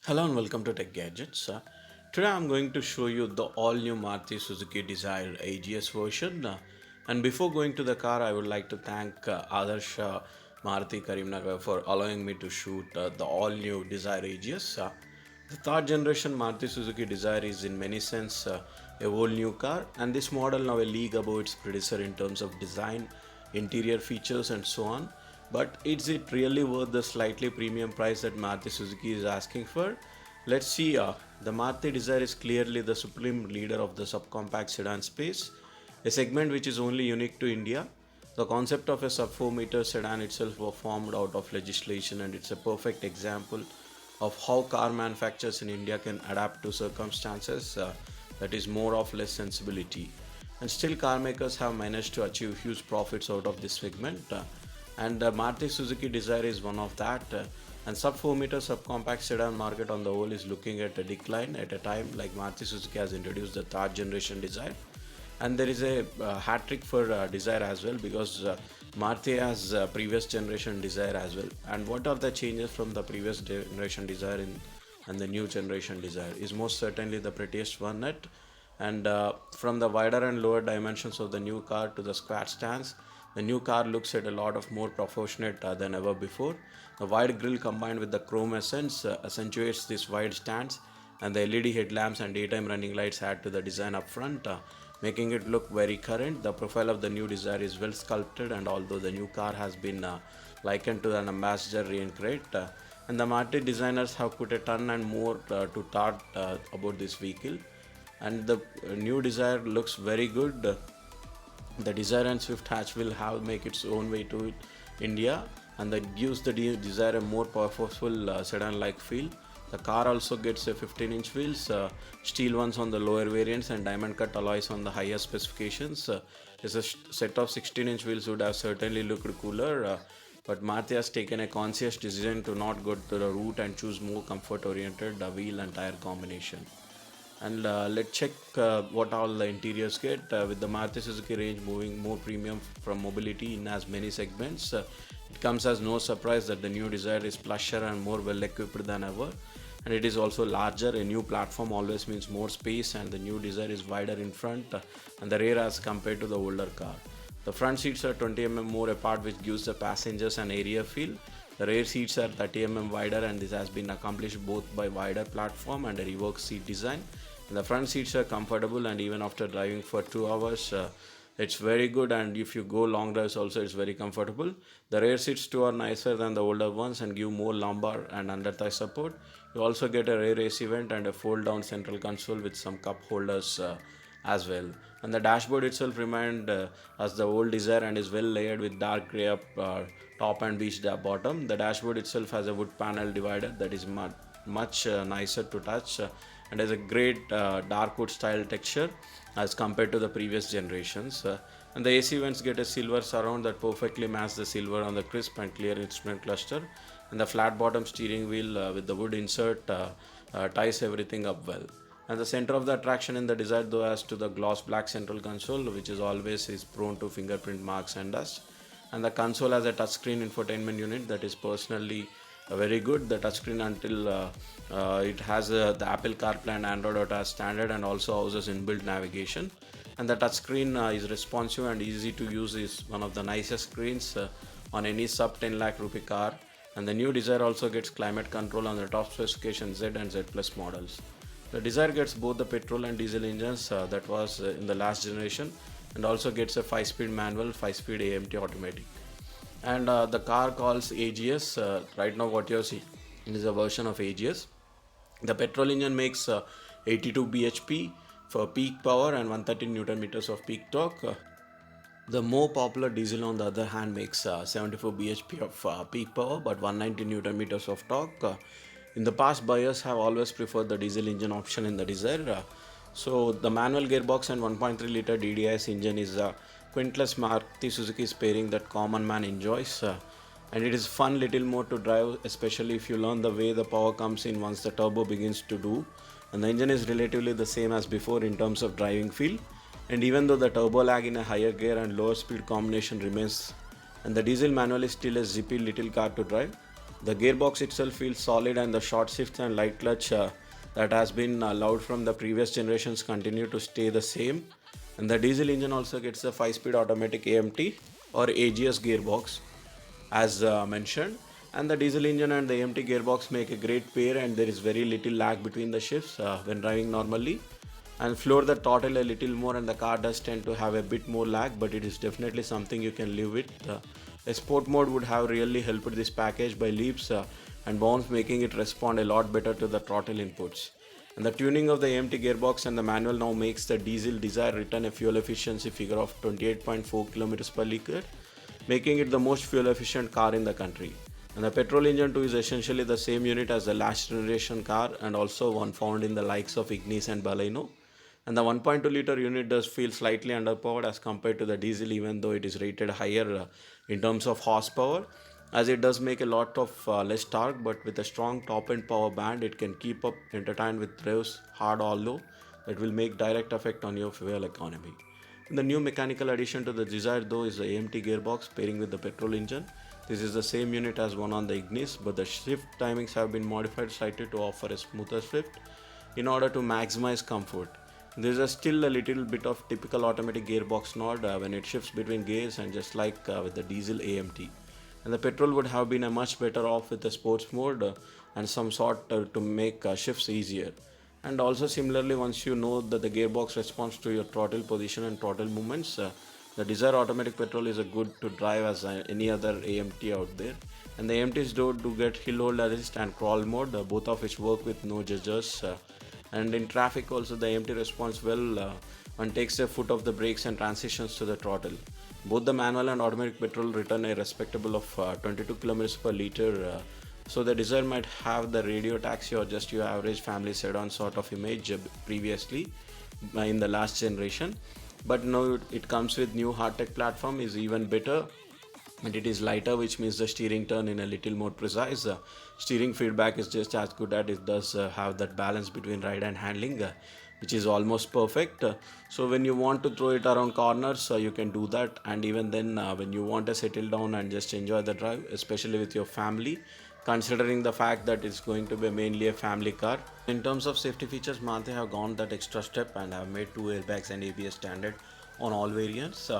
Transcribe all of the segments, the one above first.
Hello and welcome to Tech Gadgets. Today I'm going to show you the all-new Maruti Suzuki Dzire AGS version. And before going to the car, I would like to thank Adarsh Maruti Karimnagar for allowing me to shoot the all-new Dzire AGS. The third generation Maruti Suzuki Dzire is in many sense a whole new car, and this model now a league above its predecessor in terms of design, interior features, and so on. But is it really worth the slightly premium price that Maruti Suzuki is asking for? Let's see. The Maruti Dzire is clearly the supreme leader of the subcompact sedan space, a segment which is only unique to India. The concept of a sub 4-meter sedan itself was formed out of legislation, and it's a perfect example of how car manufacturers in India can adapt to circumstances that is more of less sensibility. And still, car makers have managed to achieve huge profits out of this segment. And Maruti Suzuki Dzire is one of that. And sub 4-meter subcompact sedan market on the whole is looking at a decline at a time like Maruti Suzuki has introduced the third generation Dzire, and there is a hat trick for Dzire as well because Maruti has previous generation Dzire as well. And what are the changes from the previous generation Dzire and the new generation Dzire is most certainly the prettiest one net. And from the wider and lower dimensions of the new car to the squat stance, the new car looks at a lot of more proportionate than ever before. The wide grille combined with the chrome essence accentuates this wide stance, and the LED headlamps and daytime running lights add to the design up front, making it look very current. The profile of the new Dzire is well sculpted, and although the new car has been likened to an ambassador reincarnate, and the Maruti designers have put a ton and more to thought about this vehicle, and the new Dzire looks very good. The Dzire and Swift hatch will have make its own way to India, and that gives the Dzire a more powerful sedan-like feel. The car also gets a 15-inch wheels, steel ones on the lower variants, and diamond cut alloys on the higher specifications. A set of 16-inch wheels would have certainly looked cooler, but Maruti has taken a conscious decision to not go to the route and choose more comfort-oriented wheel and tire combination. And let's check what all the interiors get with the Maruti Suzuki range moving more premium from mobility in as many segments. It comes as no surprise that the new Dzire is plusher and more well equipped than ever, and it is also larger. A new platform always means more space, and the new Dzire is wider in front and the rear as compared to the older car. The front seats are 20 more apart, which gives the passengers an area feel. The rear seats are 30 wider, and this has been accomplished both by wider platform and a reworked seat design. And the front seats are comfortable, and even after driving for 2 hours, it's very good. And if you go long drives, also it's very comfortable. The rear seats too are nicer than the older ones and give more lumbar and under thigh support. You also get a rear AC vent and a fold down central console with some cup holders as well. And the dashboard itself remained as the old Dzire and is well layered with dark gray up top and beige bottom. The dashboard itself has a wood panel divider that is much nicer to touch and has a great dark wood style texture as compared to the previous generations. And the AC vents get a silver surround that perfectly matches the silver on the crisp and clear instrument cluster. And the flat bottom steering wheel with the wood insert ties everything up well. And the center of the attraction in the Dzire though has to the gloss black central console, which is always is prone to fingerprint marks and dust. And the console has a touchscreen infotainment unit that is personally very good. The touchscreen until it has the Apple CarPlay and Android Auto as standard, and also houses inbuilt navigation. And the touchscreen is responsive and easy to use. Is one of the nicest screens on any sub 10 lakh rupee car. And the new Dzire also gets climate control on the top specification Z and Z Plus models. The Dzire gets both the petrol and diesel engines that was in the last generation, and also gets a 5-speed manual, 5-speed AMT automatic. And the car calls AGS. Right now what you're seeing is a version of AGS. The petrol engine makes 82 bhp for peak power and 130 newton meters of peak torque. The more popular diesel, on the other hand, makes 74 bhp of peak power but 190 newton meters of torque. In the past, buyers have always preferred the diesel engine option in the Dzire. So the manual gearbox and 1.3 liter DDIS engine is a quintless Maruti Suzuki pairing that common man enjoys. And it is fun little more to drive, especially if you learn the way the power comes in once the turbo begins to do. And the engine is relatively the same as before in terms of driving feel. And even though the turbo lag in a higher gear and lower speed combination remains, and the diesel manual is still a zippy little car to drive, The gearbox itself feels solid, and the short shifts and light clutch that has been allowed from the previous generations continue to stay the same. And the diesel engine also gets the 5-speed automatic AMT or AGS gearbox as mentioned, and the diesel engine and the AMT gearbox make a great pair, and there is very little lag between the shifts when driving normally. And floor the throttle a little more, and the car does tend to have a bit more lag, but it is definitely something you can live with. A sport mode would have really helped this package by leaps and bounds, making it respond a lot better to the throttle inputs. And the tuning of the AMT gearbox and the manual now makes the diesel Dzire return a fuel efficiency figure of 28.4 km per liter, making it the most fuel efficient car in the country. And the petrol engine too is essentially the same unit as the last generation car, and also one found in the likes of Ignis and Baleno. And the 1.2 liter unit does feel slightly underpowered as compared to the diesel, even though it is rated higher in terms of horsepower, as it does make a lot of less torque, but with a strong top end power band it can keep up entertained with revs hard or low that will make direct effect on your fuel economy. And the new mechanical addition to the Dzire though is the AMT gearbox pairing with the petrol engine. This is the same unit as one on the Ignis, but the shift timings have been modified slightly to offer a smoother shift in order to maximize comfort. There is still a little bit of typical automatic gearbox nod when it shifts between gears, and just like with the diesel AMT. And the petrol would have been a much better off with the sports mode and some sort to make shifts easier. And also similarly, once you know that the gearbox responds to your throttle position and throttle movements, the Dzire automatic petrol is a good to drive as any other AMT out there. And the AMTs do get hill hold assist and crawl mode, both of which work with no gestures. And in traffic also the AMT responds well and takes a foot off the brakes and transitions to the throttle. Both the manual and automatic petrol return a respectable of 22 km per liter. So the Dzire might have the radio taxi or just your average family sedan sort of image previously in the last generation. But now it comes with new hardtech platform, is even better, and it is lighter, which means the steering turn in a little more precise. Steering feedback is just as good, as it does have that balance between ride and handling, which is almost perfect. So when you want to throw it around corners, you can do that, and even then when you want to settle down and just enjoy the drive, especially with your family, considering the fact that it's going to be mainly a family car. In terms of safety features, Maruti have gone that extra step and have made 2 airbags and ABS standard on all variants.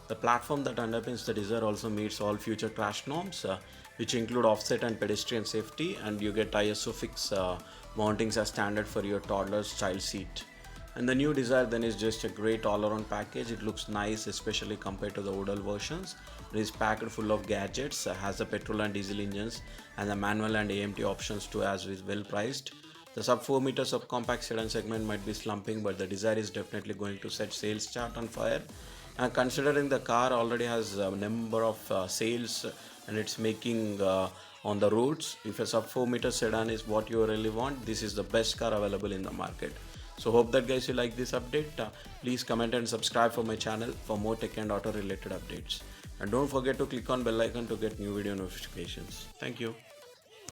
The platform that underpins the Dzire also meets all future crash norms, which include offset and pedestrian safety, and you get ISO fix mountings as standard for your toddler's child seat. And the new Dzire then is just a great all-around package. It looks nice, especially compared to the older versions. It is packed full of gadgets, has the petrol and diesel engines, and the manual and AMT options too, as is well priced. The sub 4 meters of compact sedan segment might be slumping, but the Dzire is definitely going to set sales chart on fire. And considering the car already has a number of sales and it's making on the roads, if a sub 4 meter sedan is what you really want, this is the best car available in the market. So hope that guys you like this update. Please comment and subscribe for my channel for more tech and auto related updates. And don't forget to click on bell icon to get new video notifications. Thank you.